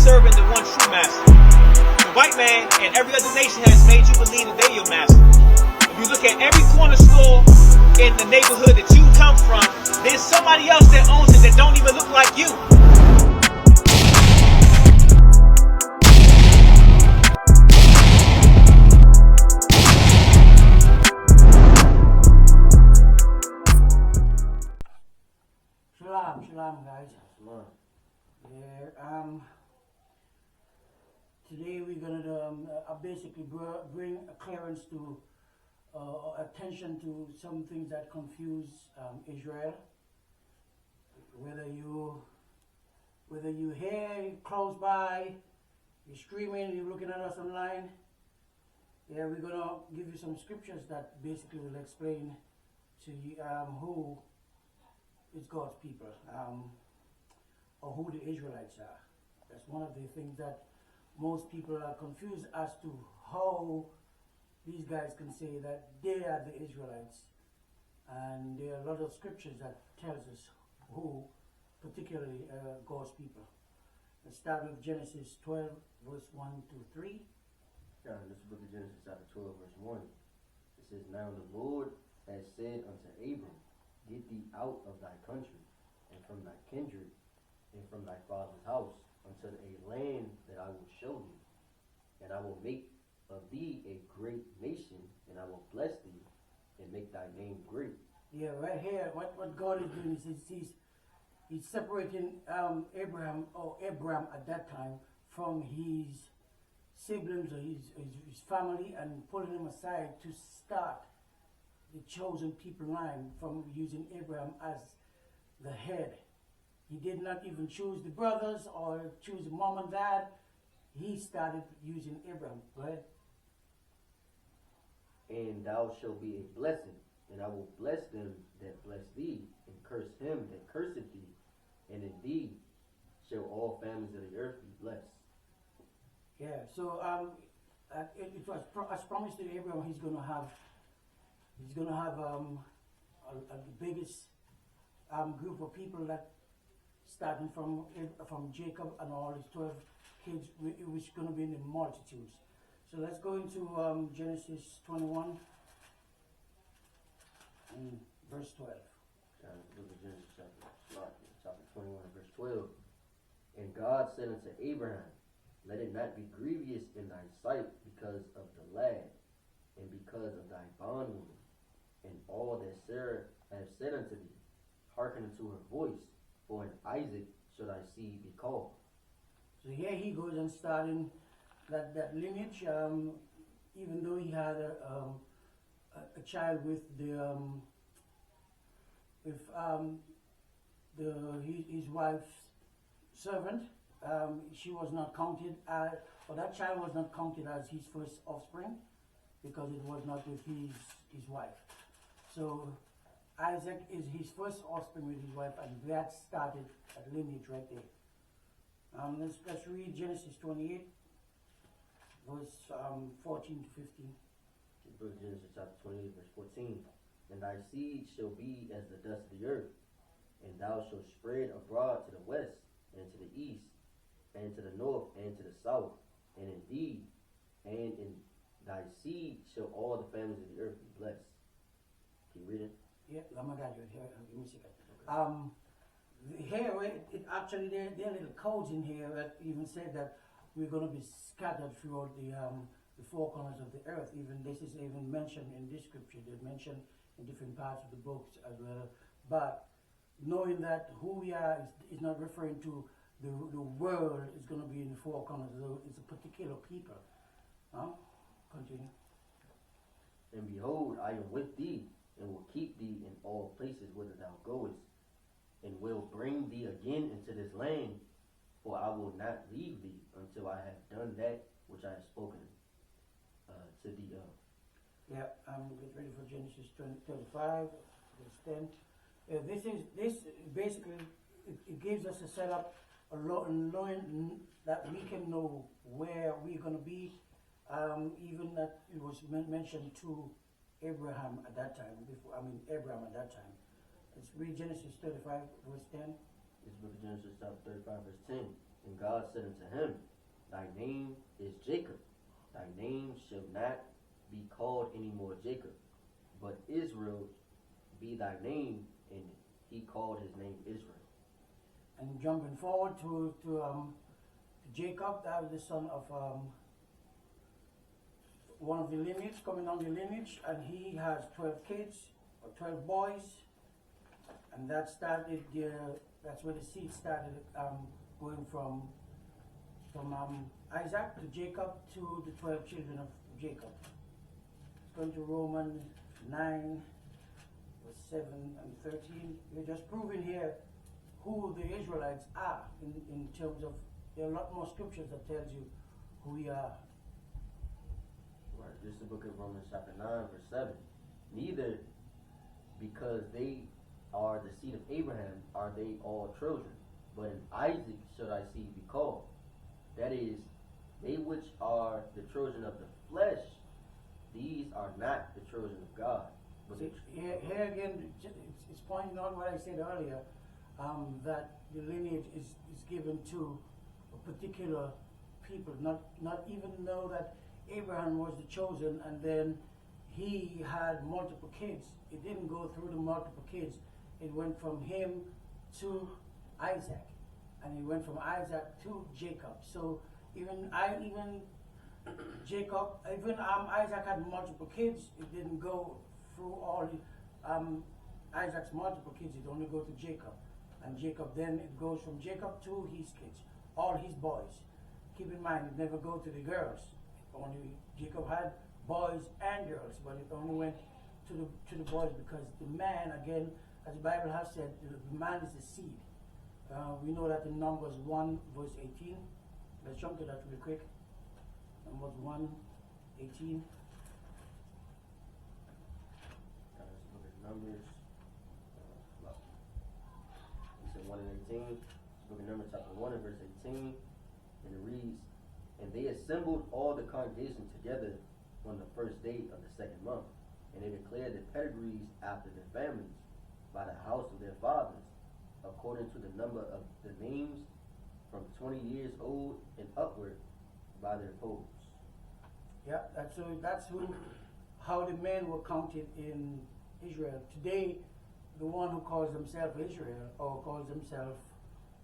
serving the one true master. The white man and every other nation has made you believe that they're your master. If you look at every corner store in the neighborhood that you come from, there's somebody else that owns it that don't even look like you. Shalom, guys. Shalom. Yeah, today we're gonna basically bring a clearance to attention to some things that confuse Israel. Whether you hear close by, you're screaming, you're looking at us online. Yeah, we're gonna give you some scriptures that basically will explain to you who is God's people, or who the Israelites are. That's one of the things that most people are confused as to how these guys can say that they are the Israelites. And there are a lot of scriptures that tells us who, particularly God's people. Let's start with Genesis 12, verse 1 to 3. Yeah, in this book of Genesis chapter 12, verse 1, it says, Now the Lord has said unto Abram, Get thee out of thy country, and from thy kindred, and from thy father's house, unto a land that I will show thee. And I will make of thee a great nation, and I will bless thee, and make thy name great. Yeah, right here, what God is doing is he's separating Abraham at that time from his siblings or his family, and pulling him aside to start the chosen people line from using Abraham as the head. He did not even choose the brothers or choose mom and dad. He started using Abraham. Go ahead. And thou shalt be a blessing, and I will bless them that bless thee, and curse him that curseth thee, and in thee shall all families of the earth be blessed. Yeah, so it was as promised to Abraham, he's gonna have the biggest group of people that starting from Jacob and all his 12 kids, which is going to be in the multitudes. So let's go into Genesis 21 and verse 12. Genesis chapter 21 and verse 12. And God said unto Abraham, Let it not be grievous in thy sight because of the lad, and because of thy bondwoman, and all that Sarah hath said unto thee, hearken unto her voice, for in Isaac shall thy seed be called. So here he goes and starting that lineage, even though he had a child with his wife's servant, she was not counted or that child was not counted as his first offspring because it was not with his wife. So Isaac is his first offspring with his wife, and that started a lineage right there. Let's read Genesis 28, verse 14 to 15. Genesis chapter 28, verse 14. And thy seed shall be as the dust of the earth, and thou shalt spread abroad to the west, and to the east, and to the north, and to the south. And indeed, and in thy seed shall all the families of the earth be blessed. Keep reading. Yeah, oh my God, here, give me a second. Here, it actually, there are little codes in here that even said that we're going to be scattered throughout the four corners of the earth. Even this is even mentioned in this scripture. They're mentioned in different parts of the books as well. But knowing that who we are is not referring to the world is going to be in the four corners. It's a particular people. Continue. And behold, I am with thee, and will keep thee in all places whither thou goest, and will bring thee again into this land, for I will not leave thee until I have done that which I have spoken to thee of. Yeah, get ready for Genesis 35, verse 10. This basically it gives us a setup, knowing that we can know where we're going to be. Even that it was mentioned to Abraham at that time. Abraham at that time. Let's read Genesis 35, verse 10. This book of Genesis chapter 35, verse 10. And God said unto him, Thy name is Jacob. Thy name shall not be called any more Jacob, but Israel be thy name. And he called his name Israel. And jumping forward to Jacob, that was the son of one of the lineage, coming on the lineage, and he has 12 kids, or 12 boys, and that started, that's where the seed started going from Isaac to Jacob to the 12 children of Jacob. It's going to Romans 9, verse 7 and 13. We're just proving here who the Israelites are in terms of, there are a lot more scriptures that tells you who we are. Right, this is the book of Romans chapter 9, verse 7. Neither because they are the seed of Abraham are they all children, but in Isaac should thy seed be called. That is, they which are the children of the flesh, these are not the children of God. But See, here again, it's pointing out what I said earlier, that the lineage is given to a particular people, not even know that Abraham was the chosen and then he had multiple kids. It didn't go through the multiple kids. It went from him to Isaac, and it went from Isaac to Jacob. So even Jacob, Isaac had multiple kids. It didn't go through all Isaac's multiple kids. It only go to Jacob, and Jacob then it goes from Jacob to his kids, all his boys. Keep in mind, it never go to the girls. Only Jacob had boys and girls, but it only went to the boys because the man, again, as the Bible has said, the man is the seed. We know that in Numbers 1, verse 18. Let's jump to that real quick. Numbers 1, 18. Numbers, he said 1 and 18. Book of Numbers chapter 1 and verse 18. And it reads, And they assembled all the congregation together on the first day of the second month, and they declared the pedigrees after their families by the house of their fathers, according to the number of the names from 20 years old and upward by their poles. Yeah, that's how the men were counted in Israel. Today, the one who calls himself Israel or calls himself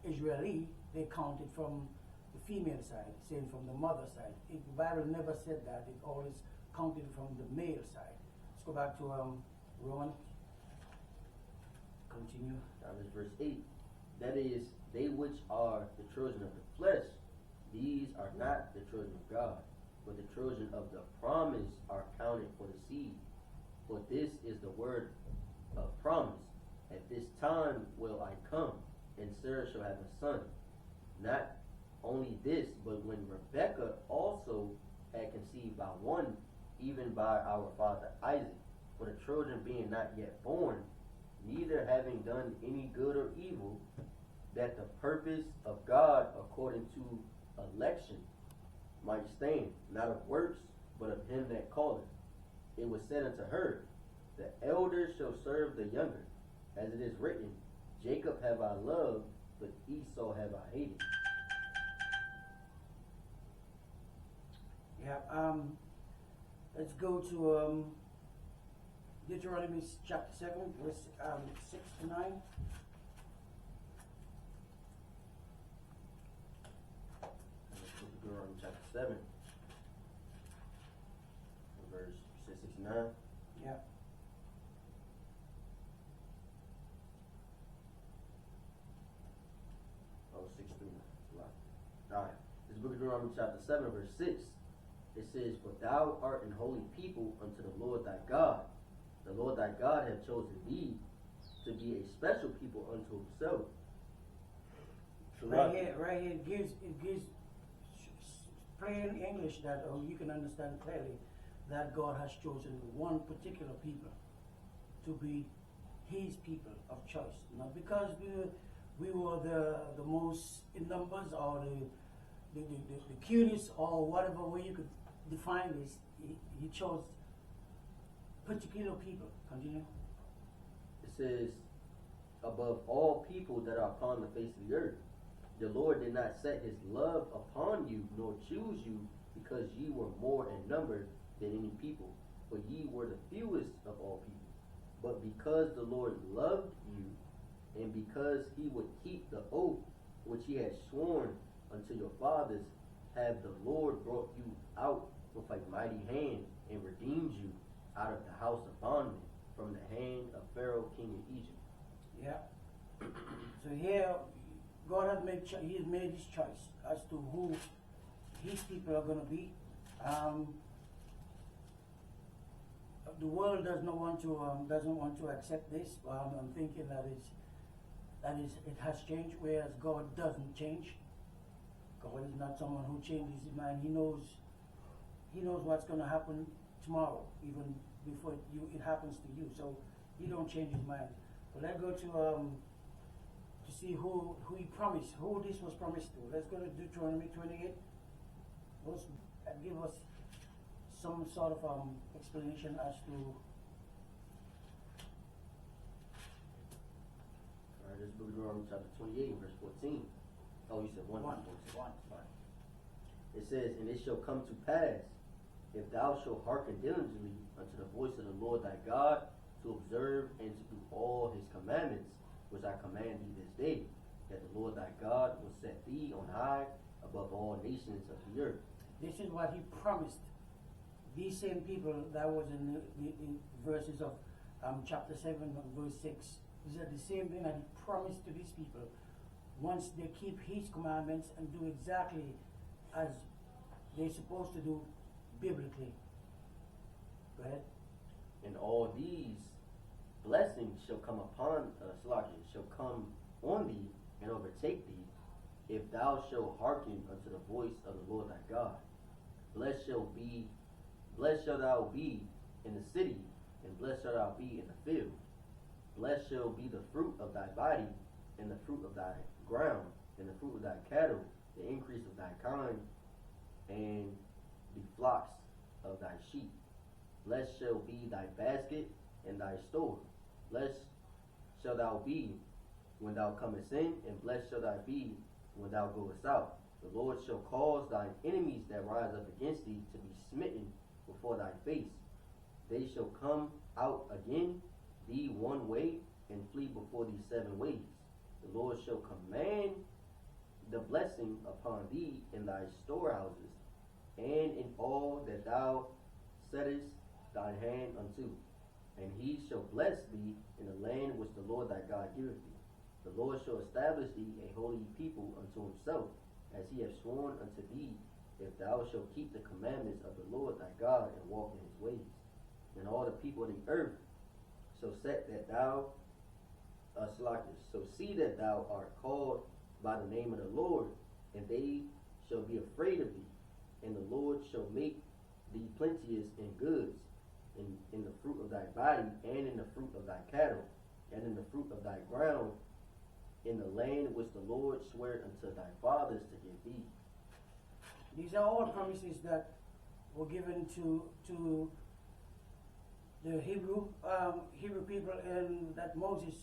Israeli, they counted from the female side, saying from the mother side. The Bible never said that. It always counted from the male side. Let's go back to Roman. Continue. Now this verse 8. That is, they which are the children of the flesh, these are not the children of God, but the children of the promise are counted for the seed. For this is the word of promise. At this time will I come, and Sarah shall have a son. Not only this, but when Rebekah also had conceived by one, even by our father Isaac, for the children being not yet born, neither having done any good or evil, that the purpose of God according to election might stand, not of works, but of him that calleth. It was said unto her, The elder shall serve the younger, as it is written, Jacob have I loved, but Esau have I hated. Yeah, let's go to Deuteronomy chapter 7, verse 6 to 9. Deuteronomy chapter 7, verse 6 to 9. Yeah. Oh, 6 through 9. Alright. This book of Deuteronomy chapter 7, verse 6. It says, For thou art an holy people unto the Lord thy God. The Lord thy God hath chosen thee to be a special people unto himself. Right here, it gives plain English that you can understand clearly that God has chosen one particular people to be his people of choice. Not because we were the most in numbers or the cutest or whatever way you could define this. He chose particular people. Continue. It says, above all people that are upon the face of the earth. The Lord did not set his love upon you, nor choose you, because ye were more in number than any people, for ye were the fewest of all people. But because the Lord loved you, and because he would keep the oath which he had sworn unto your fathers, have the Lord brought you out with a mighty hand, and redeemed you out of the house of bondmen, from the hand of Pharaoh king of Egypt. Yeah. So here, God has He has made His choice as to who His people are going to be. The world doesn't want to accept this. I'm thinking that it has changed, whereas God doesn't change. God is not someone who changes his mind. He knows what's going to happen tomorrow, even before it happens to you. So He don't change His mind. But let's go to see who He promised, who this was promised to. Let's go to Deuteronomy 28. Give us some sort of explanation as to. Alright, this is book of Deuteronomy chapter 28, verse 14. Oh, you said 1. One. It says, and it shall come to pass, if thou shalt hearken diligently unto the voice of the Lord thy God, to observe and to do all his commandments, which I command thee this day, that the Lord thy God will set thee on high above all nations of the earth. This is what He promised these same people that was in the verses of chapter 7 verse 6. These are the same thing that He promised to these people once they keep His commandments and do exactly as they're supposed to do biblically. Go ahead. And all these blessings shall come upon shall come on thee and overtake thee, if thou shalt hearken unto the voice of the Lord thy God. Blessed shall thou be in the city, and blessed shall thou be in the field. Blessed shall be the fruit of thy body, and the fruit of thy ground, and the fruit of thy cattle, the increase of thy kind, and the flocks of thy sheep. Blessed shall be thy basket and thy store. Blessed shall thou be when thou comest in, and blessed shall thou be when thou goest out. The Lord shall cause thine enemies that rise up against thee to be smitten before thy face. They shall come out again thee one way, and flee before thee 7 ways. The Lord shall command the blessing upon thee in thy storehouses, and in all that thou settest thine hand unto. And he shall bless thee in the land which the Lord thy God giveth thee. The Lord shall establish thee a holy people unto himself, as he hath sworn unto thee, if thou shalt keep the commandments of the Lord thy God, and walk in his ways. And all the people of the earth shall see that thou art called by the name of the Lord, and they shall be afraid of thee. And the Lord shall make thee plenteous in goods, in the fruit of thy body, and in the fruit of thy cattle, and in the fruit of thy ground, in the land which the Lord sware unto thy fathers to give thee. These are all promises that were given to the Hebrew people, and that Moses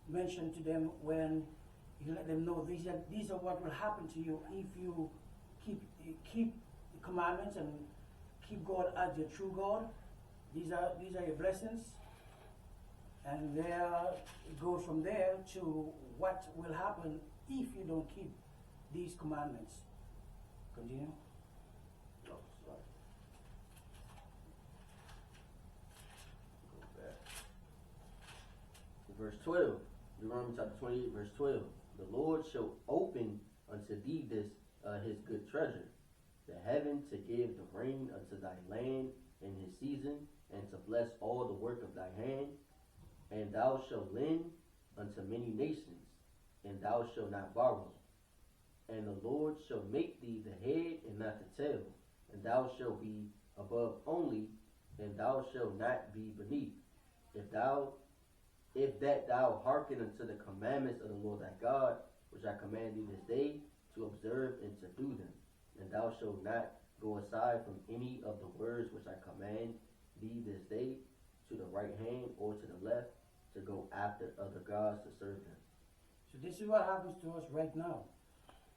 mentioned to them when he let them know these are what will happen to you if you keep the commandments and keep God as your true God. These are your blessings, and there it goes from there to what will happen if you don't keep these commandments. Continue. Oh, sorry. Go back. Verse 12, Deuteronomy chapter 28, verse 12. The Lord shall open unto thee his good treasure, the heaven to give the rain unto thy land in his season, and to bless all the work of thy hand. And thou shalt lend unto many nations, and thou shalt not borrow. And the Lord shall make thee the head and not the tail, and thou shalt be above only, and thou shalt not be beneath. If that thou hearken unto the commandments of the Lord thy God, which I command thee this day, to observe and to do them. And thou shalt not go aside from any of the words which I command thee this day, to the right hand or to the left, to go after other gods to serve them. So this is what happens to us right now.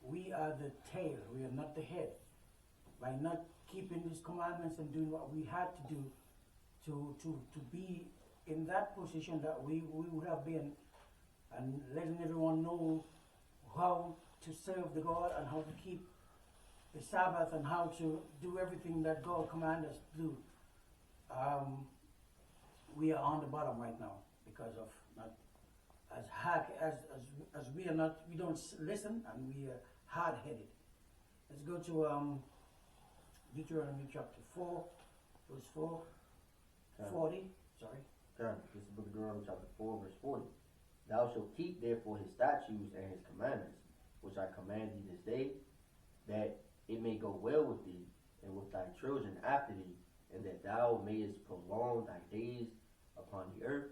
we are the tail, we are not the head. By not keeping these commandments and doing what we had to do to be in that position that we would have been, and letting everyone know how to serve the God and how to keep the Sabbath and how to do everything that God commanded us to do. We are on the bottom right now because of not as hard as we are not, we don't listen, and we are hard-headed. Let's go to Deuteronomy chapter 4, verse 4, 40, sorry. This is the book of Deuteronomy chapter 4, verse 40. Thou shalt keep therefore his statutes and his commandments, which I command thee this day, that it may go well with thee, and with thy children after thee, and that thou mayest prolong thy days upon the earth,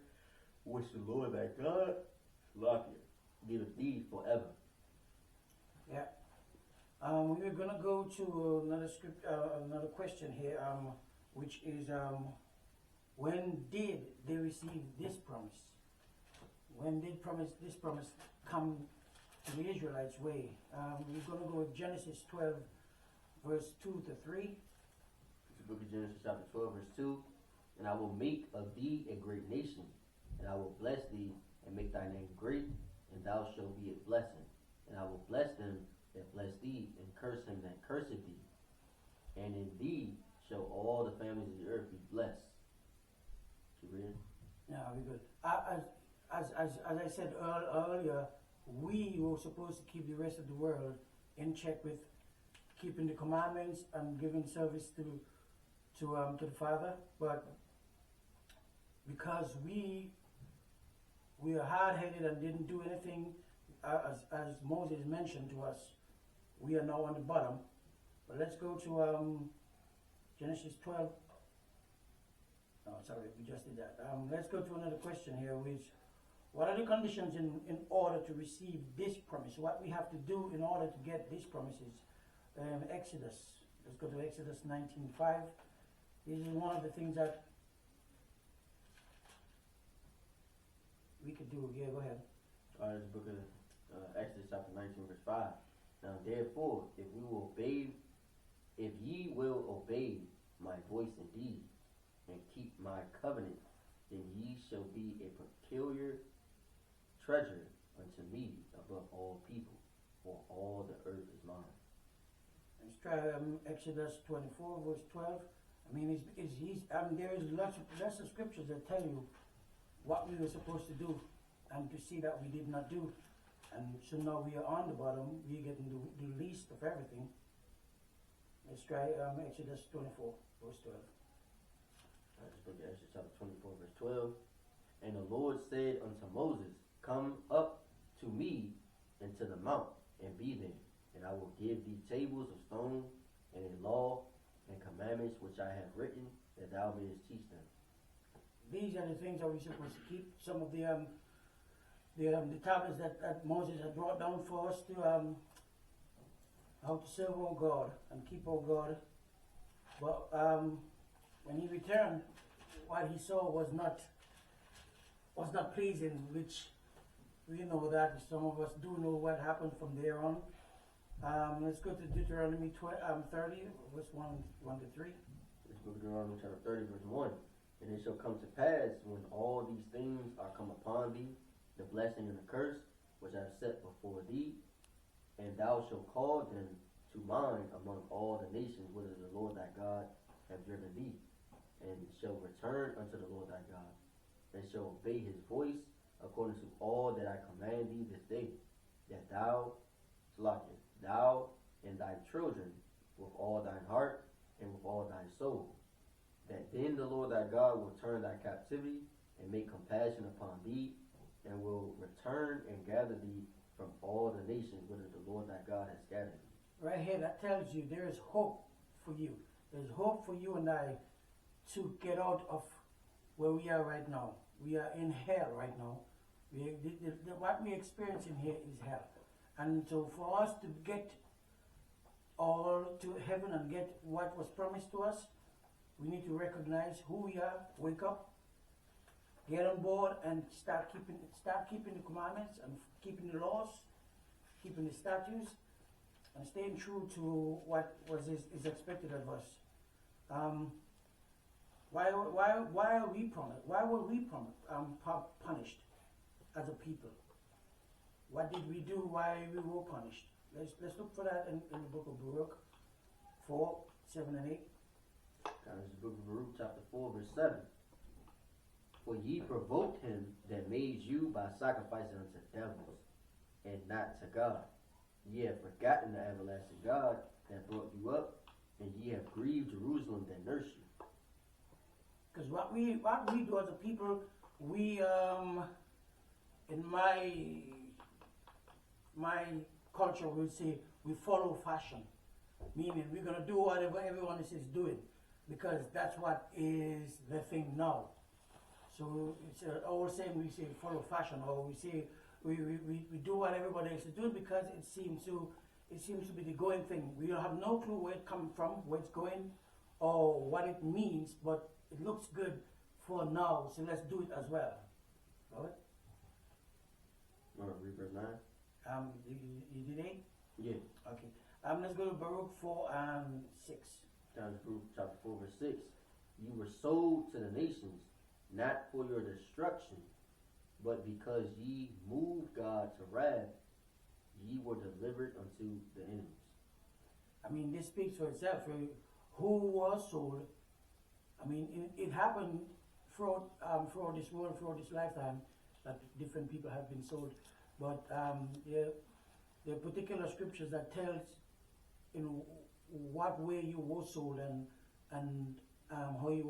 which the Lord thy God giveth thee forever. Yeah. We're gonna go to another question here, which is when did they receive this promise? When did this promise come to the Israelites' way? We're gonna go with Genesis 12, verse 2 to 3. It's the book of Genesis chapter 12, verse 2. And I will make of thee a great nation, and I will bless thee, and make thy name great, and thou shalt be a blessing. And I will bless them that bless thee, and curse him that curseth thee. And in thee shall all the families of the earth be blessed. Keep reading. Yeah, very good. As I said earlier, we were supposed to keep the rest of the world in check with keeping the commandments and giving service to the Father, but because we are hard-headed and didn't do anything, as Moses mentioned to us, we are now on the bottom. But let's go to Genesis 12. No, sorry, we just did that. Let's go to another question here, which what are the conditions in order to receive this promise? What we have to do in order to get these promises? Exodus. Let's go to Exodus 19:5. This is one of the things that we could do. Yeah, go ahead. This is the book of Exodus chapter 19, verse 5. Now therefore, if ye will obey my voice indeed, and keep my covenant, then ye shall be a peculiar treasure unto me above all people, for all the earth is mine. Let's try Exodus 24, verse 12. I mean, there is lots of scriptures that tell you what we were supposed to do, and to see that we did not do. And so now we are on the bottom, we are getting the least of everything. Let's try Exodus 24, verse 12. This book of Exodus chapter 24, verse 12. And the Lord said unto Moses, Come up to me into the mount, and be there, and I will give thee tables of stone, and a law and commandments which I have written, that thou mayest teach them. These are the things that we're supposed to keep. Some of the tablets that Moses had brought down for us to how to serve our God and keep our God. But when he returned, what he saw was not pleasing, which we know that some of us do know what happened from there on. Let's go to Deuteronomy 30, verse 1 to 3. This book of Deuteronomy chapter 30, verse 1. And it shall come to pass, when all these things are come upon thee, the blessing and the curse, which I have set before thee, and thou shalt call them to mind among all the nations whither the Lord thy God hath driven thee, and shall return unto the Lord thy God, and shall obey his voice according to all that I command thee this day, that thou and thy children with all thine heart and with all thy soul, that then the Lord thy God will turn thy captivity and make compassion upon thee, and will return and gather thee from all the nations whither the Lord thy God has scattered thee. Right here, that tells you there is hope for you. There's hope for you and I to get out of where we are right now. We are in hell right now. What we're experiencing here is hell. And so for us to get all to heaven and get what was promised to us, we need to recognize who we are, wake up, get on board, and start keeping the commandments and keeping the laws, keeping the statutes, and staying true to what is expected of us. Why are we punished? Why were we punished as a people? What did we do? Why we were punished? Let's look for that in the book of Baruch 4, 7 and 8. Now, this is the book of Baruch, chapter 4, verse 7. For ye provoked him that made you by sacrificing unto devils, and not to God. Ye have forgotten the everlasting God that brought you up, and ye have grieved Jerusalem that nursed you. Because what we do as a people, we in my culture will say we follow fashion, meaning we're gonna do whatever everyone else is doing, because that's what is the thing now. So it's always saying we say follow fashion, or we say we do what everybody else is doing because it seems to be the going thing. We have no clue where it comes from, where it's going, or what it means, but it looks good for now, so let's do it as well. All right? You want to read verse 9? You did 8? Yeah. Okay. Let's go to Baruch 4 and 6. Down to Baruch chapter 4, verse 6. You were sold to the nations, not for your destruction, but because ye moved God to wrath, ye were delivered unto the enemies. I mean, this speaks for itself. Who was sold? I mean, it happened throughout this world, throughout this lifetime, that different people have been sold. But there are particular scriptures that tells in what way you were sold and how you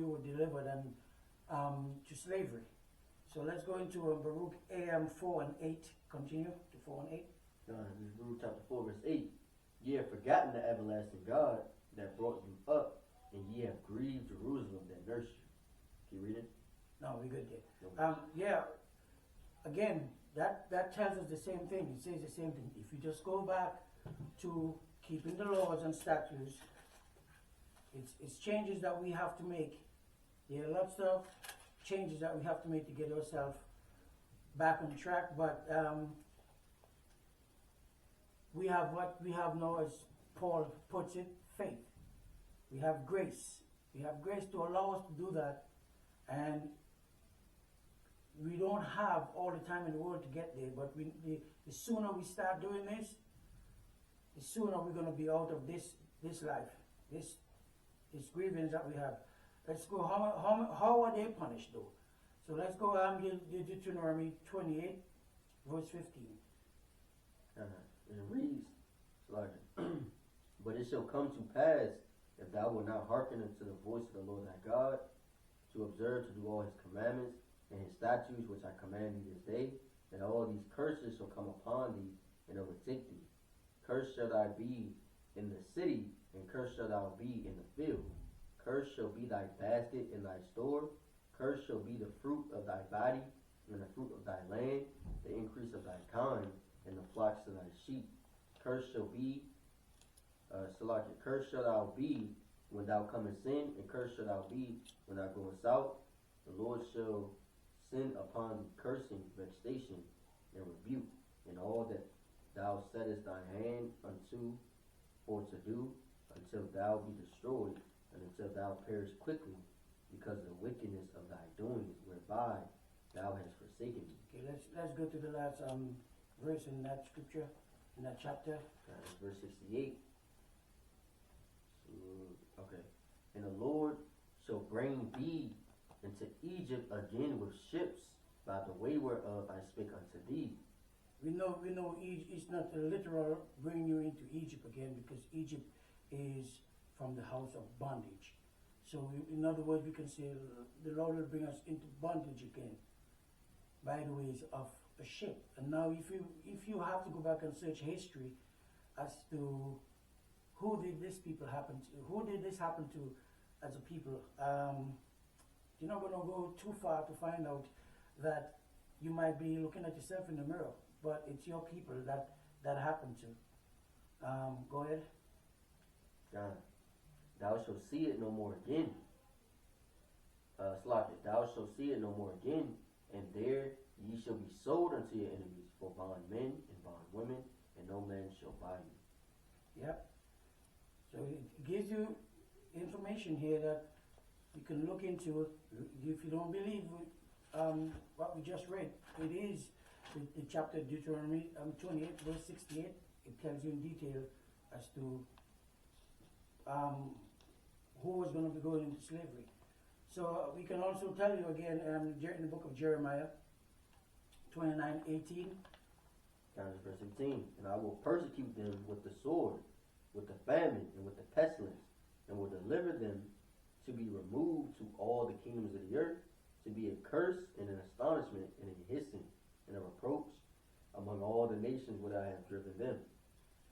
were delivered and to slavery. So let's go into Baruch 4 and 8. Continue to 4 and 8. This is Baruch chapter 4, verse 8. Ye have forgotten the everlasting God that brought you up, and ye have grieved Jerusalem that nursed you. Can you read it? No, we're good there. Okay. Yeah. Again, that tells us the same thing. It says the same thing. If you just go back to keeping the laws and statutes, it's changes that we have to make. There are lots of changes that we have to make to get ourselves back on track, but we have what we have now, as Paul puts it, faith. We have grace. We have grace to allow us to do that, and we don't have all the time in the world to get there, but the sooner we start doing this, the sooner we're going to be out of this life, this grievance that we have. Let's go, how are they punished though? So let's go Deuteronomy 28, verse 15. And it reads, but it shall come to pass, if thou wilt not hearken unto the voice of the Lord thy God, to observe to do all his commandments and his statutes which I command thee this day, that all these curses shall come upon thee and overtake thee. Cursed shall thou be in the city, and cursed shall thou be in the field. Cursed shall be thy basket and thy store. Cursed shall be the fruit of thy body, and the fruit of thy land, the increase of thy kind, and the flocks of thy sheep. Cursed shall be, cursed shall thou be when thou comest in, and cursed shall thou be when thou goest out. The Lord shall send upon thee cursing, vexation, and rebuke, and all that thou settest thine hand unto for to do, until thou be destroyed, and until thou perish quickly, because of the wickedness of thy doings, whereby thou hast forsaken me. Okay, let's go to the last verse in that scripture, in that chapter. Verse 68. Okay. And the Lord shall bring thee into Egypt again with ships, by the way whereof I spake unto thee. We know it's not a literal bring you into Egypt again, because Egypt is from the house of bondage. So in other words, we can say the Lord will bring us into bondage again by the ways of a ship. And now if you have to go back and search history as to who did this happen to as a people, you're not going to go too far to find out that you might be looking at yourself in the mirror, but it's your people that happened to. Go ahead. Thou shalt see it no more again. Thou shalt see it no more again, and there ye shall be sold unto your enemies for bondmen and bondwomen, and no man shall buy you. Yep. So it gives you information here that you can look into. If you don't believe what we just read, it is the chapter Deuteronomy 28, verse 68. It tells you in detail as to who was going to be going into slavery. So we can also tell you again in the book of Jeremiah 29:18. Down to verse 18. And I will persecute them with the sword, with the famine, and with the pestilence, and will deliver them to be removed to all the kingdoms of the earth, to be a curse and an astonishment and a hissing and a reproach among all the nations where I have driven them.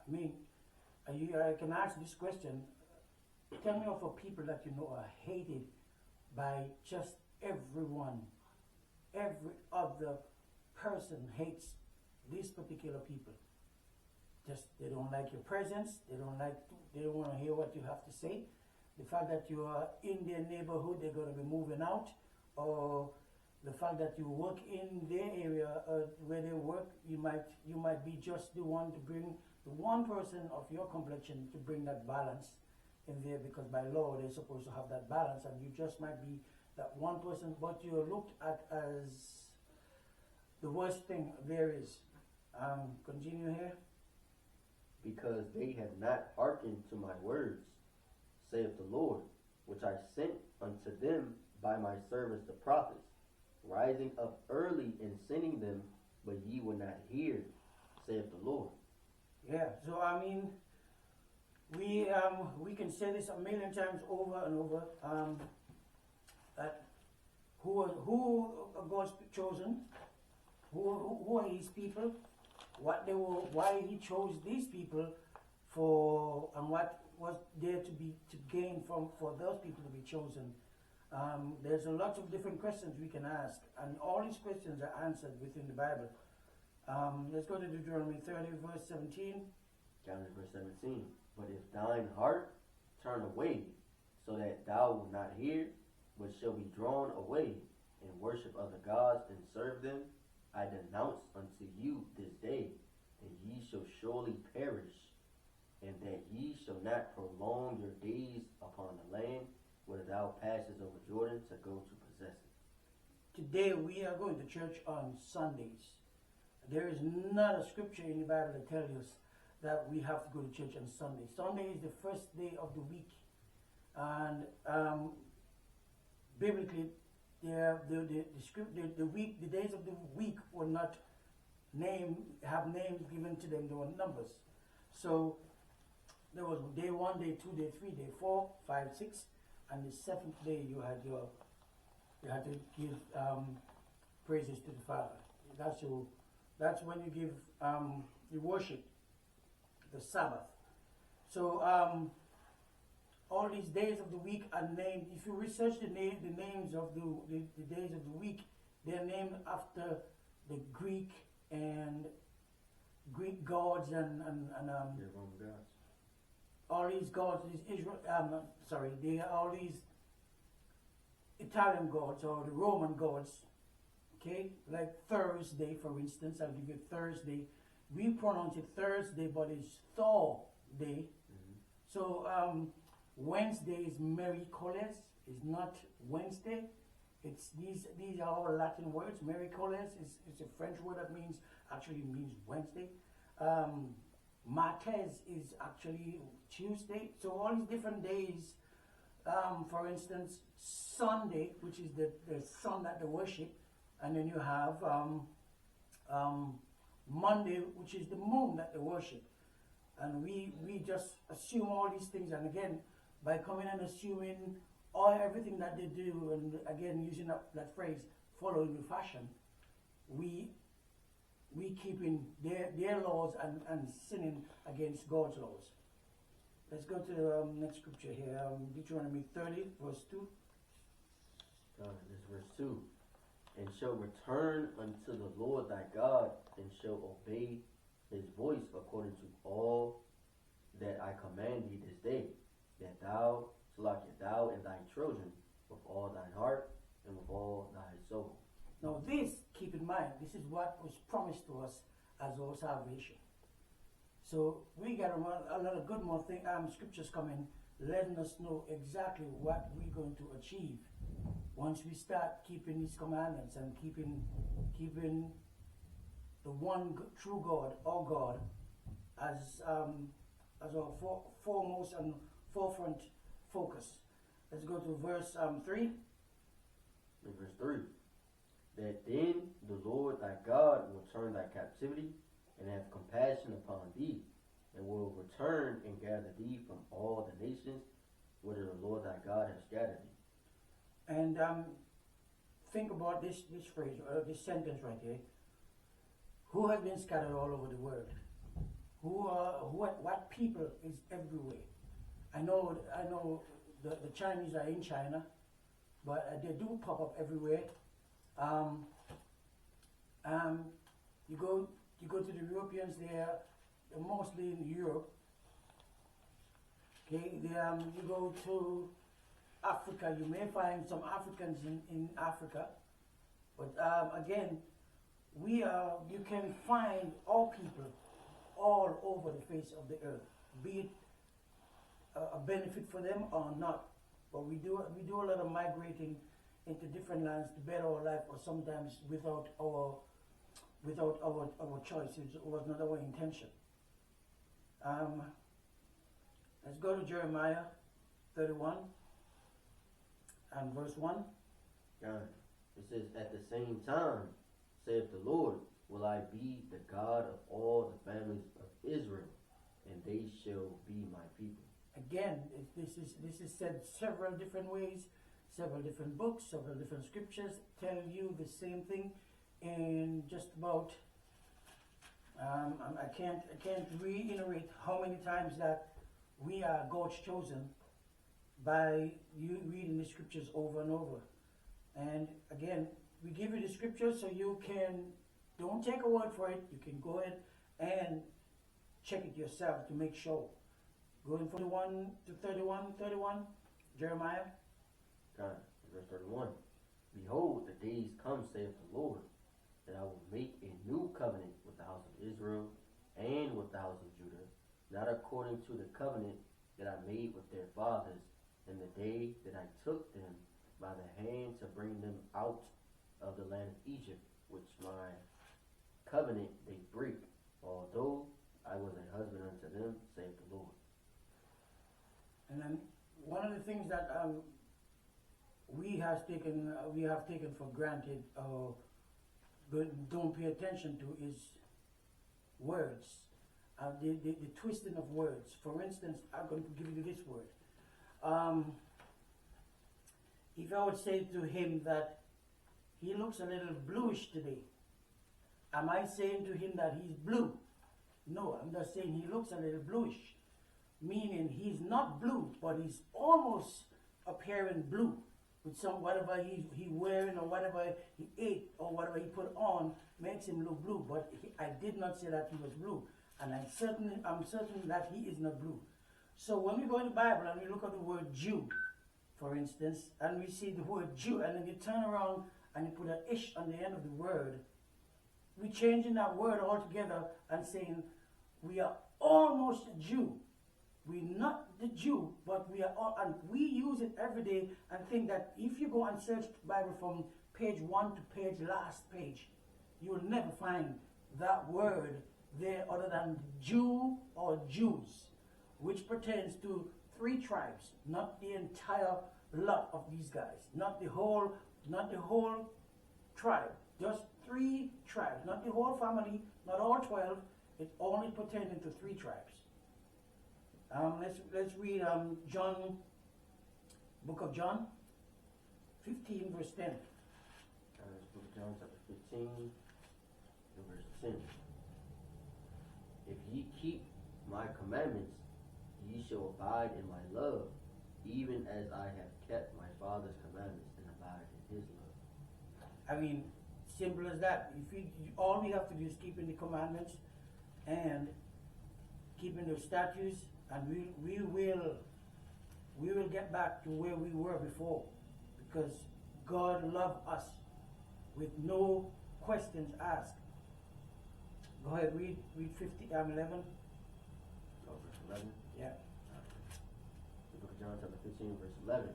I mean, I can ask this question. Tell me of a people that you know are hated by just everyone. Every other person hates these particular people. Just they don't like your presence. They don't want to hear what you have to say. The fact that you are in their neighborhood, they're going to be moving out, or the fact that you work in their area where they work, you might be just the one to bring the one person of your complexion to bring that balance in there, because by law they're supposed to have that balance, and you just might be that one person, but you're looked at as the worst thing there is. Continue here. Because they have not hearkened to my words, saith the Lord, which I sent unto them by my servants the prophets, rising up early and sending them, but ye will not hear, saith the Lord. Yeah, so I mean, we can say this a million times over and over, that who are God's chosen, who are His people, what they were, why He chose these people for, and what was there to gain for those people to be chosen. There's a lot of different questions we can ask, and all these questions are answered within the Bible. Let's go to Deuteronomy 30, verse 17. Down to verse 17. But if thine heart turn away, so that thou wilt not hear, but shall be drawn away, and worship other gods, and serve them, I denounce unto you this day, that ye shall surely perish, and that ye shall not prolong your days upon the land where thou passest over Jordan to go to possess it. Today we are going to church on Sundays. There is not a scripture in the Bible that tells us that we have to go to church on Sunday. Sunday is the first day of the week, and biblically, the days of the week were not have names given to them. There were numbers. So there was day 1, day 2, day 3, day 4, 5, 6, and the seventh day you had to give praises to the Father. That's when you give you worship, the Sabbath. So all these days of the week are named. If you research the names of the days of the week, they're named after the Greek gods and Roman gods. all these gods, all these Italian gods or the Roman gods. Okay, like Thursday, for instance. I'll give you Thursday. We pronounce it Thursday, but it's Thor Day. Mm-hmm. So Wednesday is Mericoles. It's not Wednesday. It's these are all Latin words. Mericoles is a French word that means Wednesday. Martes is actually Tuesday. So all these different days. For instance, Sunday, which is the sun that they worship, and then you have Monday, which is the moon that they worship. And we just assume all these things, and again, by coming and assuming everything that they do, and again using that phrase, following the fashion, we keeping their laws and sinning against God's laws. Let's go to the next scripture here, Deuteronomy 30, verse 2. This is verse 2. And shall return unto the Lord thy God, and shall obey his voice according to all that I command thee this day, that thou and thy children with all thine heart and with all thy soul. Now this, keep in mind, this is what was promised to us as our salvation. So we got a lot of good more scriptures coming, letting us know exactly what we're going to achieve once we start keeping these commandments and keeping the one true God, our God, as our foremost and forefront focus. Let's go to verse 3. In verse 3, that then the Lord thy God will turn thy captivity and have compassion upon thee, and will return and gather thee from all the nations whither the Lord thy God has scattered thee. And think about this phrase, this sentence right here. Who has been scattered all over the world? What people is everywhere? I know the Chinese are in China, but they do pop up everywhere. You go to the Europeans, they're mostly in Europe. Okay, you go to Africa, you may find some Africans in Africa, but again, you can find all people all over the face of the earth, be it a benefit for them or not. But we do a lot of migrating into different lands to better our life, or sometimes without our choice. It was not our intention. Let's go to Jeremiah 31 and verse 1. It says, at the same time, saith the Lord, will I be the God of all the families of Israel, and they shall be my people. Again, this is said several different ways, several different books, several different scriptures tell you the same thing in just about, I can't reiterate how many times that we are God's chosen by you reading the scriptures over and over. And again, we give you the scriptures so you can, don't take a word for it, you can go ahead and check it yourself to make sure. Going from 1 to 31, Jeremiah. Verse 31. Behold, the days come, saith the Lord, that I will make a new covenant with the house of Israel and with the house of Judah, not according to the covenant that I made with their fathers in the day that I took them by the hand to bring them out of the land of Egypt, which my covenant they break, although I was a husband unto them, saith the Lord. And then one of the things that we have taken for granted, but don't pay attention to, is words, the twisting of words. For instance, I'm going to give you this word. If I would say to him that he looks a little bluish today, am I saying to him that he's blue? No, I'm just saying he looks a little bluish. Meaning he's not blue, but he's almost appearing blue with some whatever he wearing or whatever he ate or whatever he put on makes him look blue. But I did not say that he was blue, and I'm certain that he is not blue. So when we go in the Bible and we look at the word Jew, for instance, and we see the word Jew, and then you turn around and you put an ish on the end of the word, we're changing that word altogether and saying we are almost Jew. We're not the Jew, but we are all, and we use it every day and think that if you go and search the Bible from page 1 to last page, you will never find that word there other than Jew or Jews, which pertains to 3 tribes, not the entire lot of these guys, not the whole tribe, just 3 tribes, not the whole family, not all 12. It's only pertaining to 3 tribes. Let's read John, book of John, 15 verse 10. Book of John chapter 15, verse 10. If ye keep my commandments, ye shall abide in my love, even as I have kept my Father's commandments and abide in his love. I mean, simple as that. All we have to do is keeping the commandments and keeping the statutes, and we will get back to where we were before, because God loved us with no questions asked. Go ahead, read 11. 11. Yeah. The book of John chapter 15 verse 11.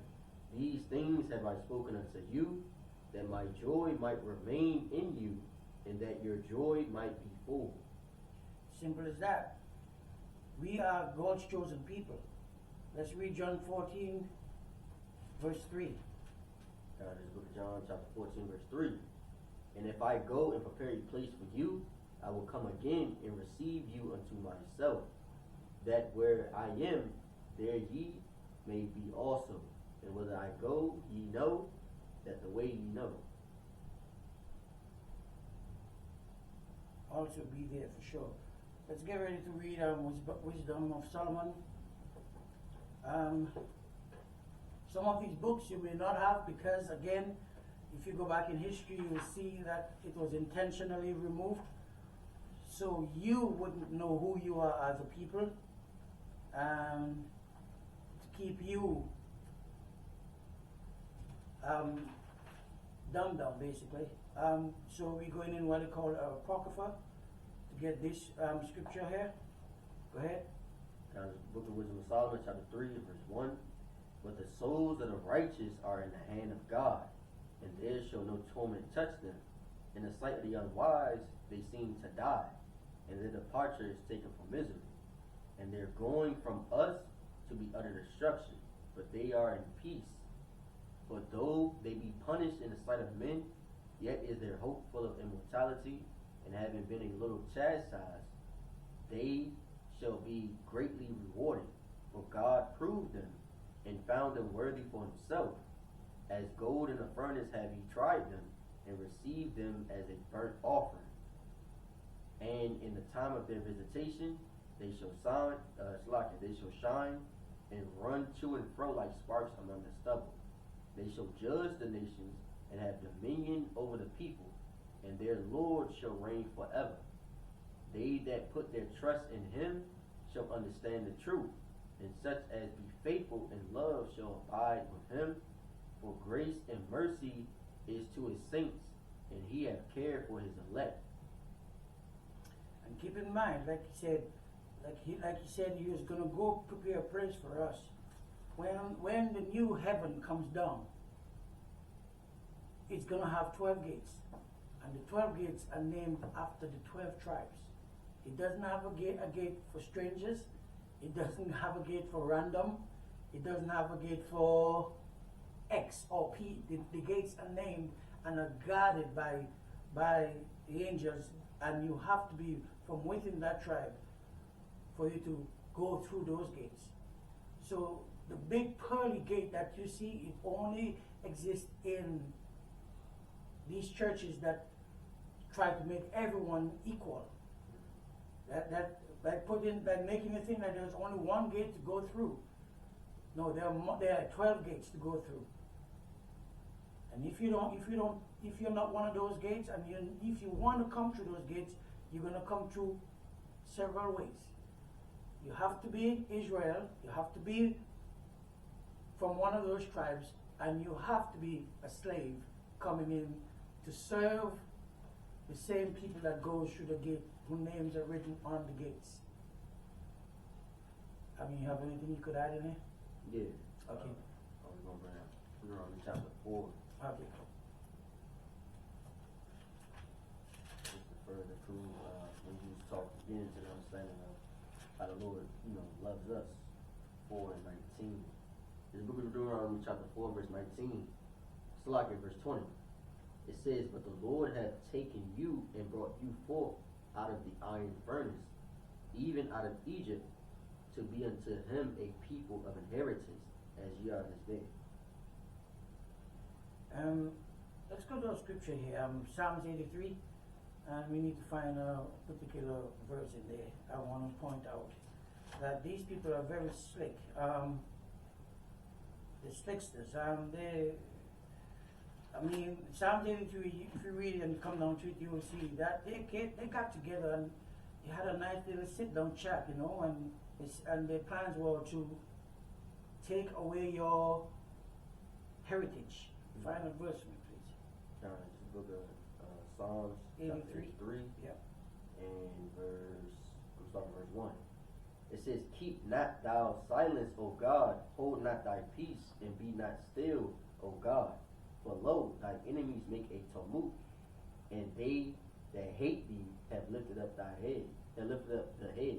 These things have I spoken unto you, that my joy might remain in you, and that your joy might be full. Simple as that. We are God's chosen people. Let's read John 14, verse 3. This book of John chapter 14 verse 3. And if I go and prepare a place for you, I will come again and receive you unto myself, that where I am, there ye may be also. And whither I go, ye know, that the way ye know. Also be there for sure. Let's get ready to read Wisdom of Solomon. Some of these books you may not have because, again, if you go back in history, you will see that it was intentionally removed. So you wouldn't know who you are as a people, to keep you dumbed down, basically. So we're going in what they call Apocrypha to get this scripture here. Go ahead. This book of Wisdom of Solomon, chapter 3, verse 1. But the souls of the righteous are in the hand of God, and there shall no torment touch them. In the sight of the unwise, they seem to die, and their departure is taken for misery. And their going from us to be utter destruction, but they are in peace. For though they be punished in the sight of men, yet is their hope full of immortality, and having been a little chastised, they shall be greatly rewarded. For God proved them, and found them worthy for himself. As gold in a furnace have he tried them, and received them as a burnt offering. And in the time of their visitation, they shall shine and run to and fro like sparks among the stubble. They shall judge the nations and have dominion over the people, and their Lord shall reign forever. They that put their trust in him shall understand the truth, and such as be faithful in love shall abide with him. For grace and mercy is to his saints, and he hath cared for his elect. And keep in mind, like he said, he was going to go prepare a place for us. When the new heaven comes down, it's going to have 12 gates. And the 12 gates are named after the 12 tribes. It doesn't have a gate for strangers. It doesn't have a gate for random. It doesn't have a gate for X or P. The gates are named and are guarded by the angels, and you have to be from within that tribe for you to go through those gates. So the big pearly gate that you see, it only exists in these churches that try to make everyone equal. By making it think that there's only one gate to go through. No, there are 12 gates to go through. And if you're not one of those gates, and if you want to come through those gates, you're going to come through several ways. You have to be Israel, you have to be from one of those tribes, and you have to be a slave coming in to serve the same people that go through the gate, whose names are written on the gates. I mean, you have anything you could add in there? Yeah. Okay. I was going to bring up Deuteronomy chapter 4. Okay. Just to further prove when you talk again to the understanding of how the Lord, loves us. 4 and 19. This book of Deuteronomy chapter 4 verse 19. Slack verse 20. It says, but the Lord hath taken you and brought you forth out of the iron furnace, even out of Egypt, to be unto him a people of inheritance, as ye are this day. Let's go to a scripture here. Psalms 83, and we need to find a particular verse in there. I want to point out that these people are very slick. The slicksters. Psalms 83, if you read it and come down to it, you will see that they got together and they had a nice little sit-down chat, and their plans were to take away your heritage. Find a verse for me, please. This is the book of Psalms 83. Yeah. And we'll start with verse 1. It says, keep not thou silence, O God, hold not thy peace, and be not still, O God. For lo, thy enemies make a tumult, and they that hate thee have lifted up thy head, and lifted up the head.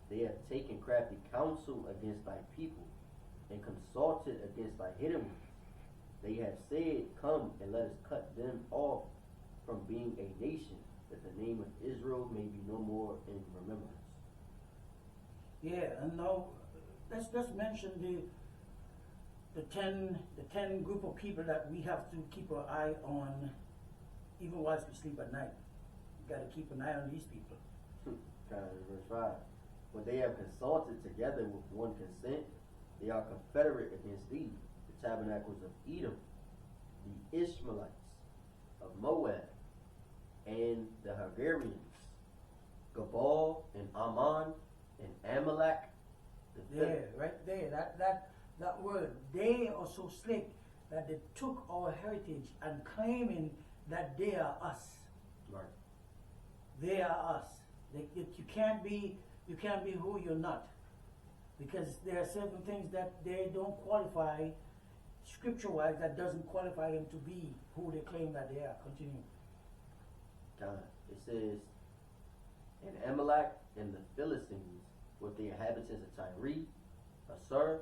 They have taken crafty counsel against thy people, and consulted against thy hidden ones. They have said, come and let us cut them off from being a nation, that the name of Israel may be no more in remembrance. Yeah, and now let's just mention the 10 group of people that we have to keep our eye on, even whilst we sleep at night. We got to keep an eye on these people. Verse 5. When they have consulted together with one consent, they are confederate against thee, the tabernacles of Edom, the Ishmaelites of Moab, and the Hagarians, Gabal and Ammon and Amalek. There, right there, that word, they are so slick that they took our heritage and claiming that they are us. Right. They are us. You can't be who you're not, because there are certain things that they don't qualify scripture-wise, that doesn't qualify them to be who they claim that they are. Continue. It says, and Amalek and the Philistines with the inhabitants of Tyre, Assur,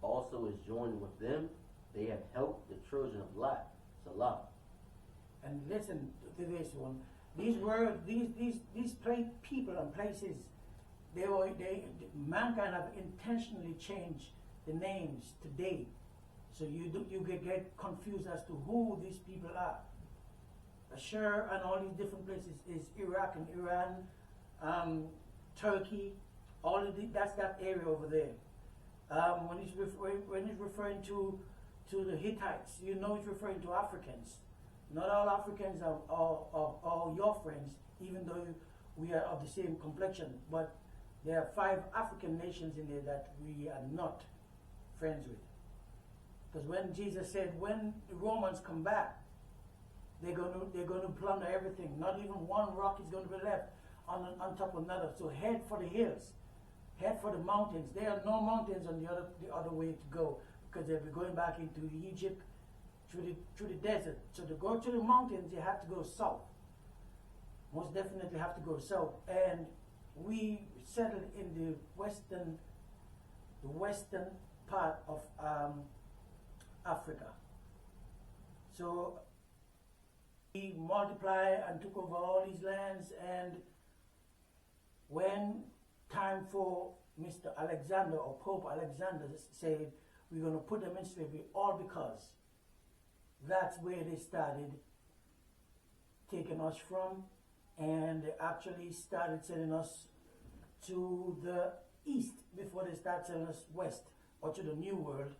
also is joined with them. They have helped the children of Lot. Salah. And listen to this one. These people and places, mankind have intentionally changed the names today, so you get confused as to who these people are. Assur and all these different places is Iraq and Iran, Turkey, all of that's that area over there. When he's referring to the Hittites, you know he's referring to Africans. Not all Africans are your friends, even though we are of the same complexion. But there are 5 African nations in there that we are not friends with. Because when Jesus said, when the Romans come back, they're going to plunder everything. Not even one rock is going to be left on top of another. So head for the hills, head for the mountains. There are no mountains on the other way to go, because they'll be going back into Egypt through the desert. So to go to the mountains, you have to go south. Most definitely have to go south. And we settled in the western part of Africa. So we multiplied and took over all these lands, and when time for Mr. Alexander or Pope Alexander said, we're going to put them in slavery, all because that's where they started taking us from, and they actually started sending us to the east before they start sending us west or to the New World.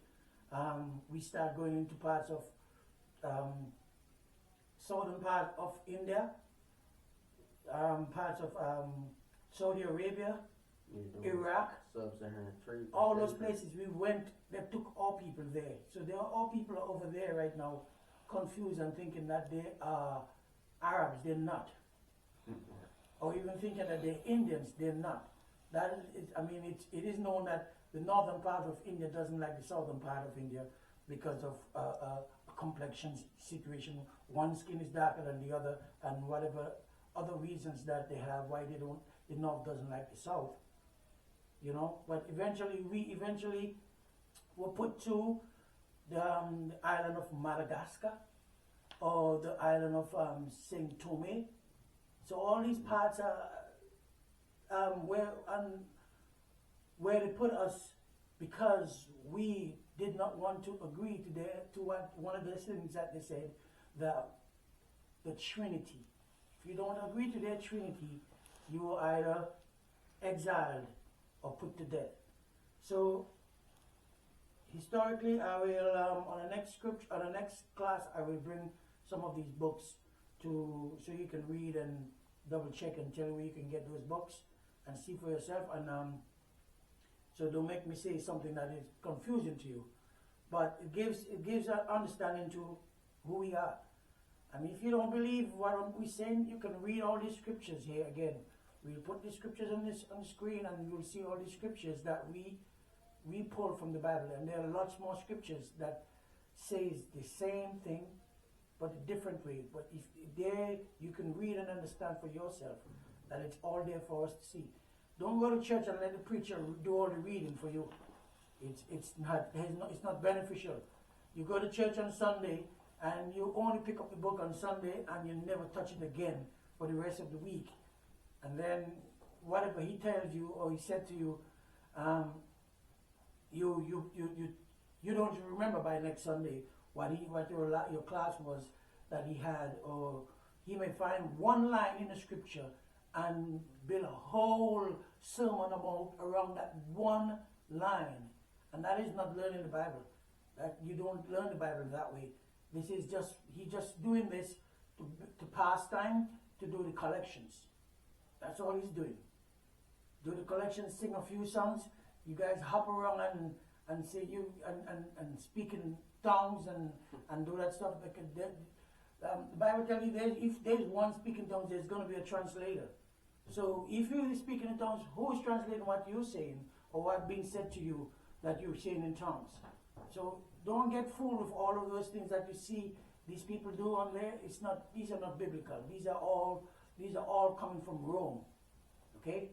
We start going into parts of southern part of India, parts of Saudi Arabia, Iraq, Sub-Saharan trade. all those places we went, they took our people there. So there are all people over there right now confused and thinking that they are Arabs. They're not. Or even thinking that they're Indians. They're not. That is, I mean, it is known that the northern part of India doesn't like the southern part of India because of complexion situation. One skin is darker than the other, and whatever other reasons that they have why the north doesn't like the south. You know, but eventually we were put to the island of Madagascar or the island of Saint Tome. So all these parts are where they put us, because we did not want to agree to what one of the things that they said, the Trinity. If you don't agree to their Trinity, you are either exiled or put to death. So historically, I will on the next class I will bring some of these books so you can read and double check and tell where you can get those books and see for yourself. And so don't make me say something that is confusing to you, but it gives an understanding to who we are. I mean, if you don't believe what we're saying, you can read all these scriptures here again. We'll put the scriptures on the screen, and you'll see all the scriptures that we pull from the Bible, and there are lots more scriptures that says the same thing, but a different way. But if there, you can read and understand for yourself that it's all there for us to see. Don't go to church and let the preacher do all the reading for you. It's not beneficial. You go to church on Sunday and you only pick up the book on Sunday and you never touch it again for the rest of the week. And then whatever he tells you or he said to you, you don't remember by next Sunday what your class was that he had, or he may find one line in the scripture and build a whole sermon around that one line. And that is not learning the Bible. That you don't learn the Bible that way. This is he's just doing this to pass time, to do the collections. That's all he's doing. Do the collections, sing a few songs. You guys hop around and say and speak in tongues and do that stuff. Because the Bible tells you that if there's one speaking tongues, there's going to be a translator. So if you're speaking in tongues, who is translating what you're saying or what's being said to you that you're saying in tongues? So don't get fooled with all of those things that you see these people do on there. These are not biblical. These are all coming from Rome. Okay?